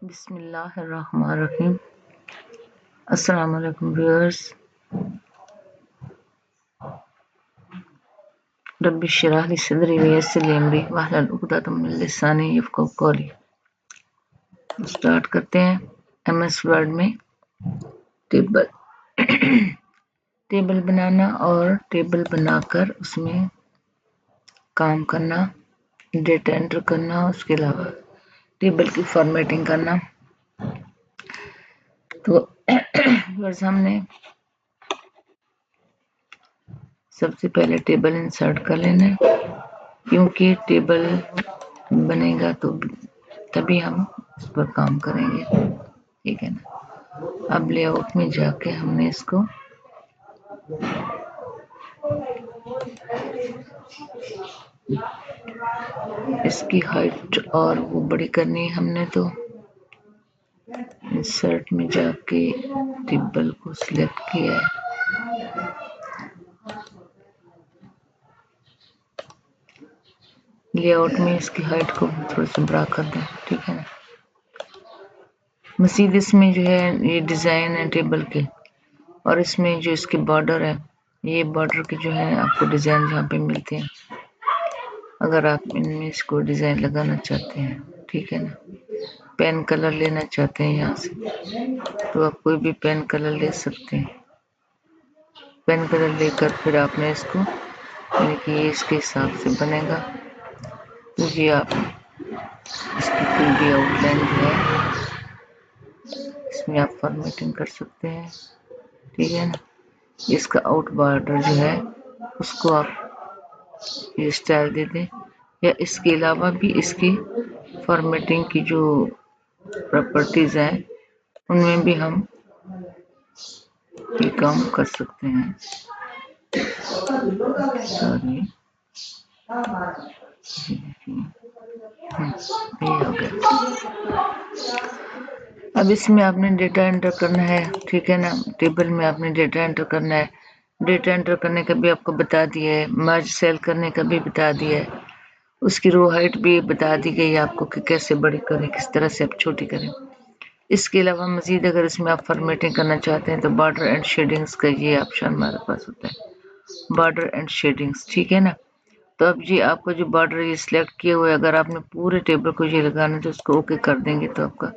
बिस्मिल्लाहिर्रहमानिर्रहीम। अस्सलाम वालेकुम व्यूअर्स। रब्बि इश्रह ली सदरी वयस्सिर ली अमरी वहलुल उक़दतम मिन लिसानी यफ़क़हू क़ौली। स्टार्ट करते हैं। एमएस वर्ड में टेबल बनाना और टेबल बनाकर उसमें काम करना, डेटा एंटर करना, उसके अलावा टेबल की फॉर्मेटिंग करना। तो हमने सबसे पहले टेबल इंसर्ट कर लेना है, क्योंकि टेबल बनेगा तो तभी हम इस पर काम करेंगे, ठीक है ना। अब लेआउट में जाके हमने इसको इसकी हाइट और वो बड़ी करनी है हमने, तो इंसर्ट में जाके टेबल को सिलेक्ट किया है। लेआउट में इसकी हाइट को थोड़ा सा बड़ा कर दें, ठीक है ना। मज़ीद इसमें जो है ये डिज़ाइन है टेबल के, और इसमें जो इसके बॉर्डर है, ये बॉर्डर के जो है आपको डिज़ाइन यहाँ पे मिलते हैं। अगर आप इनमें इसको डिज़ाइन लगाना चाहते हैं, ठीक है ना, पेन कलर लेना चाहते हैं यहाँ से, तो आप कोई भी पेन कलर ले सकते हैं। पेन कलर लेकर फिर आपने इसको, यानी कि ये इसके हिसाब से बनेगा, क्योंकि आप इसकी कोई भी आउटलाइन जो है इसमें आप फॉर्मेटिंग कर सकते हैं, ठीक है ना। इसका आउट बॉर्डर जो है उसको आप ये स्टाइल दे दें, या इसके अलावा भी इसकी फॉर्मेटिंग की जो प्रॉपर्टीज हैं उनमें भी हम ये काम कर सकते हैं। सॉरी, ये हो गया। अब इसमें आपने डेटा एंटर करना है, ठीक है ना। टेबल में आपने डेटा एंटर करना है। डेटा एंटर करने का भी आपको बता दिया है, मर्ज सेल करने का भी बता दिया है, उसकी रो हाइट भी बता दी गई है आपको कि कैसे बड़ी करें, किस तरह से आप छोटी करें। इसके अलावा मज़ीद अगर इसमें आप फॉर्मेटिंग करना चाहते हैं तो बॉर्डर एंड शेडिंग्स का ये ऑप्शन हमारे पास होता है, बॉर्डर एंड शेडिंग्स, ठीक है ना। तो अब ये आपको जो बॉर्डर ये सिलेक्ट किए हुए, अगर आपने पूरे टेबल को ये लगाना है तो उसको ओके कर देंगे तो आपका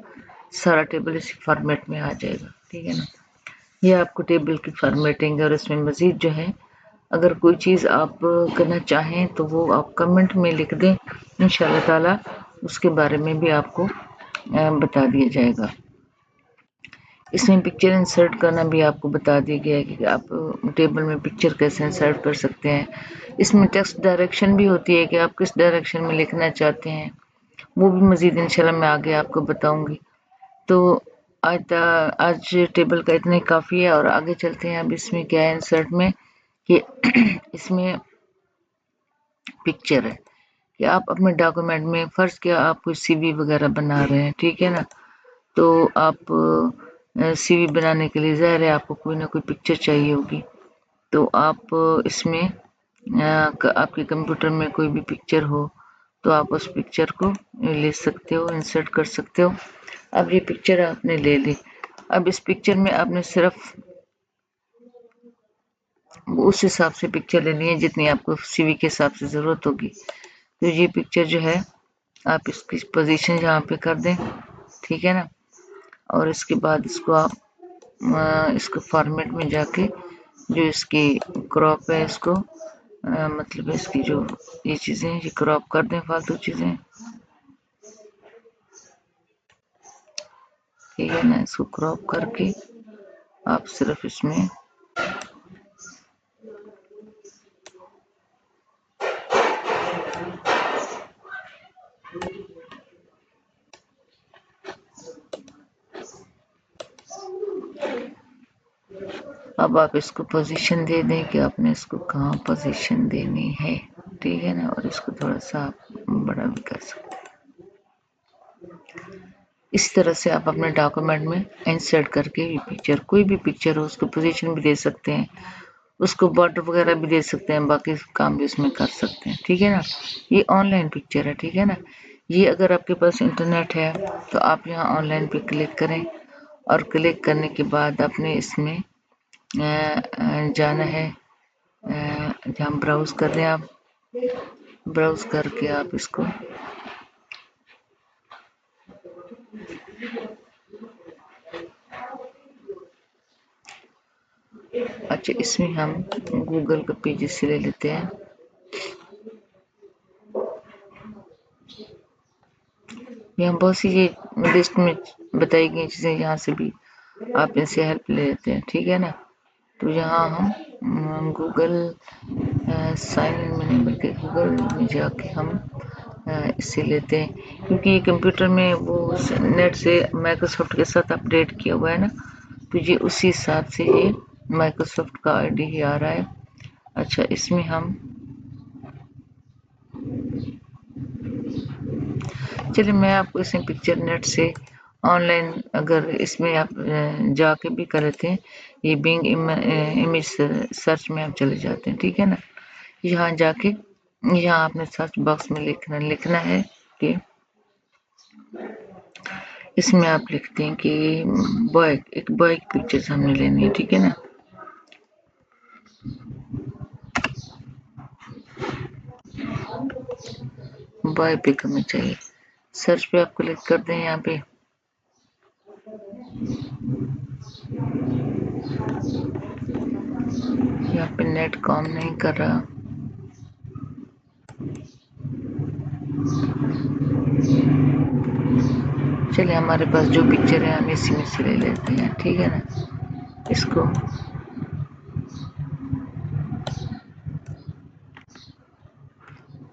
सारा टेबल इसी फॉर्मेट में आ जाएगा, ठीक है ना। ये आपको टेबल की फॉर्मेटिंग है, और इसमें मज़ीद जो है अगर कोई चीज़ आप करना चाहें तो वो आप कमेंट में लिख दें, इंशाअल्लाह ताला उसके बारे में भी आपको बता दिया जाएगा। इसमें पिक्चर इंसर्ट करना भी आपको बता दिया गया है कि आप टेबल में पिक्चर कैसे इंसर्ट कर सकते हैं। इसमें टेक्स्ट डायरेक्शन भी होती है कि आप किस डायरेक्शन में लिखना चाहते हैं, वो भी मज़ीद इंशाल्लाह मैं आगे आपको बताऊंगी। तो आज टेबल का इतना ही काफ़ी है, और आगे चलते हैं। अब इसमें क्या है इंसर्ट में कि इसमें पिक्चर है कि आप अपने डॉक्यूमेंट में फ़र्ज़ किया आप कोई सीवी वगैरह बना रहे हैं, ठीक है ना। तो आप सीवी बनाने के लिए ज़ाहिर है आपको कोई ना कोई पिक्चर चाहिए होगी, तो आप इसमें आपके कंप्यूटर में कोई भी पिक्चर हो तो आप उस पिक्चर को ले सकते हो, इंसर्ट कर सकते हो। अब ये पिक्चर आपने ले ली। अब इस पिक्चर में आपने सिर्फ उस हिसाब से पिक्चर लेनी है जितनी आपको सीवी के हिसाब से ज़रूरत होगी। तो ये पिक्चर जो है आप इसकी पोजीशन यहाँ पे कर दें, ठीक है ना। और इसके बाद इसको आप इसको फॉर्मेट में जाके जो इसकी क्रॉप है इसको मतलब इसकी जो ये चीज़ें ये क्रॉप कर दें, फालतू चीज़ें, ठीक है ना। इसको क्रॉप करके आप सिर्फ इसमें अब आप इसको पोजीशन दे दें कि आपने इसको कहाँ पोजीशन देनी है, ठीक है ना। और इसको थोड़ा सा आप बड़ा भी कर सकते हैं। इस तरह से आप अपने डॉक्यूमेंट में इंसर्ट करके पिक्चर, कोई भी पिक्चर हो उसको पोजीशन भी दे सकते हैं, उसको बॉर्डर वगैरह भी दे सकते हैं, बाकी काम भी उसमें कर सकते हैं, ठीक है ना। ये ऑनलाइन पिक्चर है, ठीक है ना। ये अगर आपके पास इंटरनेट है तो आप यहाँ ऑनलाइन पे क्लिक करें और क्लिक करने के बाद आपने इसमें जाना है। जहाँ ब्राउज कर रहे हैं आप, ब्राउज करके आप इसको अच्छा, इसमें हम गूगल का पेज से ले लेते हैं। यहाँ बहुत सी ये लिस्ट में बताई गई चीज़ें, यहाँ से भी आप इनसे हेल्प ले लेते हैं, ठीक है ना। तो यहाँ हम गूगल साइन इन में नहीं बल्कि गूगल में जाके हम इससे लेते हैं, क्योंकि ये कंप्यूटर में वो नेट से माइक्रोसॉफ्ट के साथ अपडेट किया हुआ है ना, तो ये उसी हिसाब से ये माइक्रोसॉफ्ट का आईडी ही आ रहा है। अच्छा, इसमें हम चलिए मैं आपको इसमें पिक्चर नेट से ऑनलाइन, अगर इसमें आप जाके भी कर लेते हैं, ये बिंग इमेज सर्च में आप चले जाते हैं, ठीक है ना। यहाँ जाके यहाँ आपने सर्च बॉक्स में लिखना है कि इसमें आप लिखते हैं कि एक बॉय की पिक्चर हमने लेनी है, ठीक है ना। बॉय पिक हमें चाहिए, सर्च पे आप क्लिक कर दें। यहाँ पे नेट काम नहीं कर रहा। चलिए हमारे पास जो पिक्चर है हम इसी में से ले लेते हैं, ठीक है ना। इसको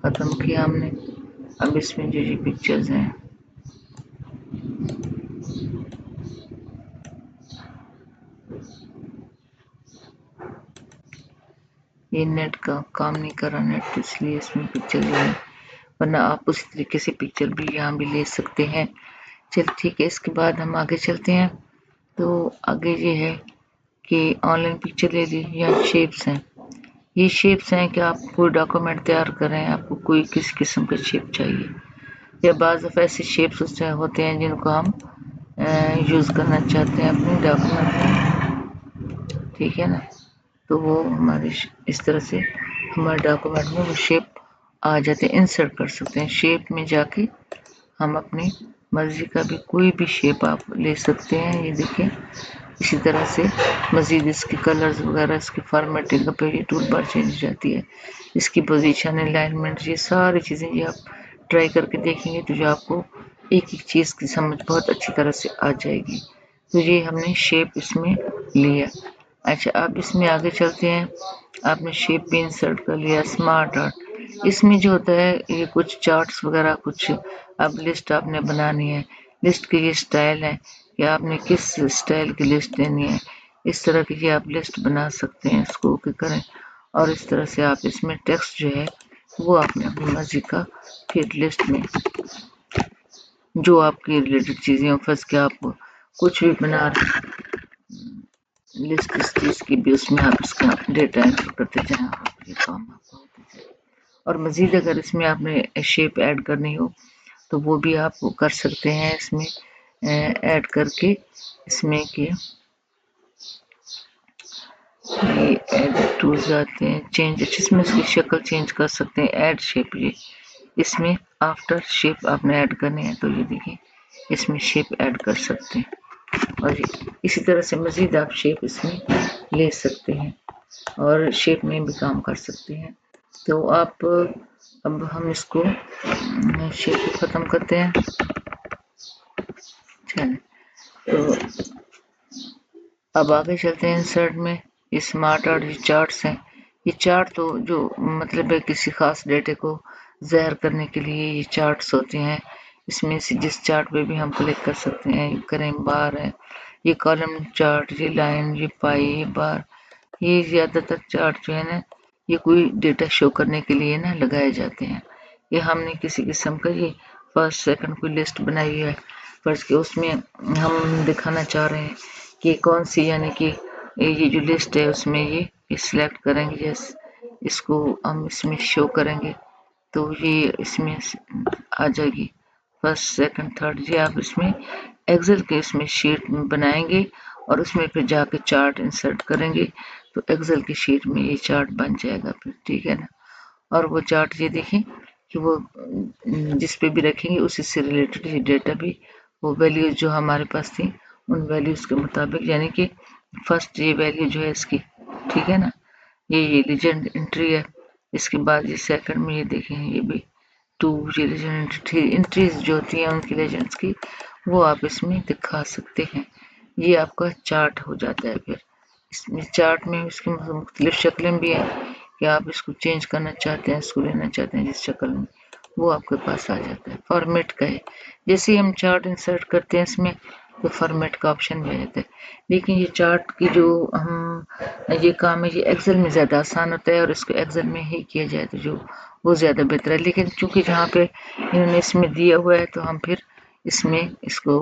खत्म किया हमने। अब इसमें जो ये पिक्चर्स हैं ये नेट का काम नहीं कर रहा, नेट, इसलिए इसमें पिक्चर जो है, वरना आप उसी तरीके से पिक्चर भी यहाँ भी ले सकते हैं। चल ठीक है, इसके बाद हम आगे चलते हैं। तो आगे ये है कि ऑनलाइन पिक्चर ले ली। यहाँ शेप्स हैं, ये शेप्स हैं कि आप कोई डॉक्यूमेंट तैयार कर रहे हैं, आपको कोई किस किस्म का शेप चाहिए, या बाज़ दफ़ा ऐसे शेप्स होते हैं जिनको हम यूज़ करना चाहते हैं अपने डॉक्यूमेंट में, ठीक है ना। तो वो हमारे इस तरह से हमारे डॉक्यूमेंट में वो शेप आ जाते हैं, इंसर्ट कर सकते हैं। शेप में जाके हम अपनी मर्जी का भी कोई भी शेप आप ले सकते हैं। ये देखिए, इसी तरह से मज़ीद इसके कलर्स वगैरह, इसकी फॉर्मेटिंग पे ये टूल बार चेंज हो जाती है, इसकी पोजीशन, अलाइनमेंट, ये सारी चीज़ें ये आप ट्राई करके देखेंगे तो जो आपको एक एक चीज़ की समझ बहुत अच्छी तरह से आ जाएगी। तो ये हमने शेप इसमें लिया। अच्छा, अब इसमें आगे चलते हैं। आपने शेप भी इंसर्ट कर लिया। स्मार्ट आर्ट, इसमें जो होता है ये कुछ चार्ट्स वगैरह कुछ अब लिस्ट आपने बनानी है। लिस्ट की ये स्टाइल है कि आपने किस स्टाइल की लिस्ट लेनी है, इस तरह की आप लिस्ट बना सकते हैं। इसको ओके करें और इस तरह से आप इसमें टेक्स्ट जो है वो आपने अपनी मर्जी का फिर लिस्ट में जो आपकी रिलेटेड चीज़ें हो, फर्स्ट के आप कुछ भी बना लिस्ट इस चीज़ की भी, उसमें आप इसका डेटा एंटर करते जाएं और ये काम आपका होता जाए। और मज़ीद अगर इसमें आपने शेप ऐड करनी हो तो वो भी आप कर सकते हैं इसमें ऐड करके, इसमें कि ये ऐड टूल्स आते हैं, चेंज, इसमें इसकी शक्ल चेंज कर सकते हैं। ऐड शेप, ये इसमें आफ्टर शेप आपने ऐड करनी है तो ये देखिए इसमें शेप ऐड कर सकते हैं और इसी तरह से मज़ीद आप शेप इसमें ले सकते हैं और शेप में भी काम कर सकते हैं। तो आप अब हम इसको शेप को ख़त्म करते हैं। चलें, तो अब आगे चलते हैं इंसर्ट में। ये स्मार्ट आर्ट, ये चार्ट्स हैं। ये चार्ट तो जो मतलब है किसी खास डेटे को ज़ाहिर करने के लिए ये चार्ट्स होते हैं। इसमें से जिस चार्ट पे भी हम क्लिक कर सकते हैं, करें बार है, ये कॉलम चार्ट, ये लाइन, ये पाई, ये बार, ये ज़्यादातर चार्ट जो है ना ये कोई डेटा शो करने के लिए ना लगाए जाते हैं। ये हमने किसी किस्म का ये फर्स्ट सेकंड कोई लिस्ट बनाई है, फर्स्ट के उसमें हम दिखाना चाह रहे हैं कि कौन सी, यानी कि ये जो लिस्ट है उसमें ये सिलेक्ट करेंगे, यस, इसको हम इसमें शो करेंगे तो ये इसमें आ जाएगी। फर्स्ट सेकंड थर्ड, ये आप इसमें एक्सेल के इसमें शीट में बनाएंगे और उसमें फिर जाके चार्ट इंसर्ट करेंगे तो एक्सेल की शीट में ये चार्ट बन जाएगा फिर, ठीक है ना। और वो चार्ट ये देखें कि वो जिस पे भी रखेंगे उसी से रिलेटेड ये डेटा भी, वो वैल्यूज जो हमारे पास थी उन वैल्यूज के मुताबिक, यानी कि फर्स्ट ये वैल्यू जो है इसकी, ठीक है ना, ये लीजेंड एंट्री है। इसके बाद ये सेकंड में ये देखें ये भी 2, ये लीजेंड एंट्रीज जो होती हैं उनकी लेजेंड्स की, वो आप इसमें दिखा सकते हैं। ये आपका चार्ट हो जाता है। फिर इसमें चार्ट में इसकी मुख्तलिफ शक्लें भी हैं कि आप इसको चेंज करना चाहते हैं, इसको लेना चाहते हैं जिस शक्ल में, वो आपके पास आ जाता है। फॉर्मेट का है, जैसे ही हम चार्ट इंसर्ट करते हैं इसमें तो फॉर्मेट का ऑप्शन भी आ जाता है। लेकिन ये चार्ट की जो हम ये काम है ये एक्सेल में ज़्यादा आसान होता है और इसको एक्सेल में ही किया जाए तो जो वो ज़्यादा बेहतर है। लेकिन चूंकि जहाँ पे इन्होंने इसमें दिया हुआ है तो हम फिर इसमें इसको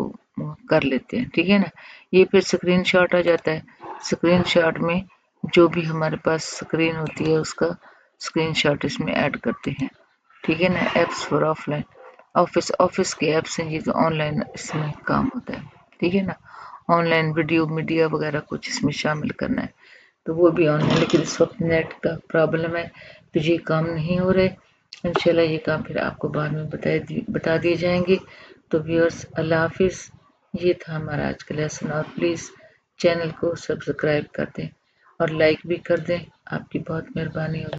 कर लेते हैं, ठीक है ना। ये फिर स्क्रीनशॉट आ जाता है। स्क्रीनशॉट में जो भी हमारे पास स्क्रीन होती है उसका स्क्रीनशॉट इसमें ऐड करते हैं, ठीक है ना। एप्स फॉर ऑफलाइन, ऑफिस के एप्स हैं ये तो ऑनलाइन इसमें काम होता है, ठीक है ना। ऑनलाइन वीडियो मीडिया वगैरह कुछ इसमें शामिल करना है तो वो भी ऑनलाइन, लेकिन इस वक्त नेट का प्रॉब्लम है तो ये काम नहीं हो रहे। इंशाल्लाह ये काम फिर आपको बाद में बता दिए जाएंगे। तो व्यूअर्स अल्लाह हाफिज़, ये था हमारा आज का लेसन। और प्लीज़ चैनल को सब्सक्राइब कर दें और लाइक भी कर दें, आपकी बहुत मेहरबानी होगी।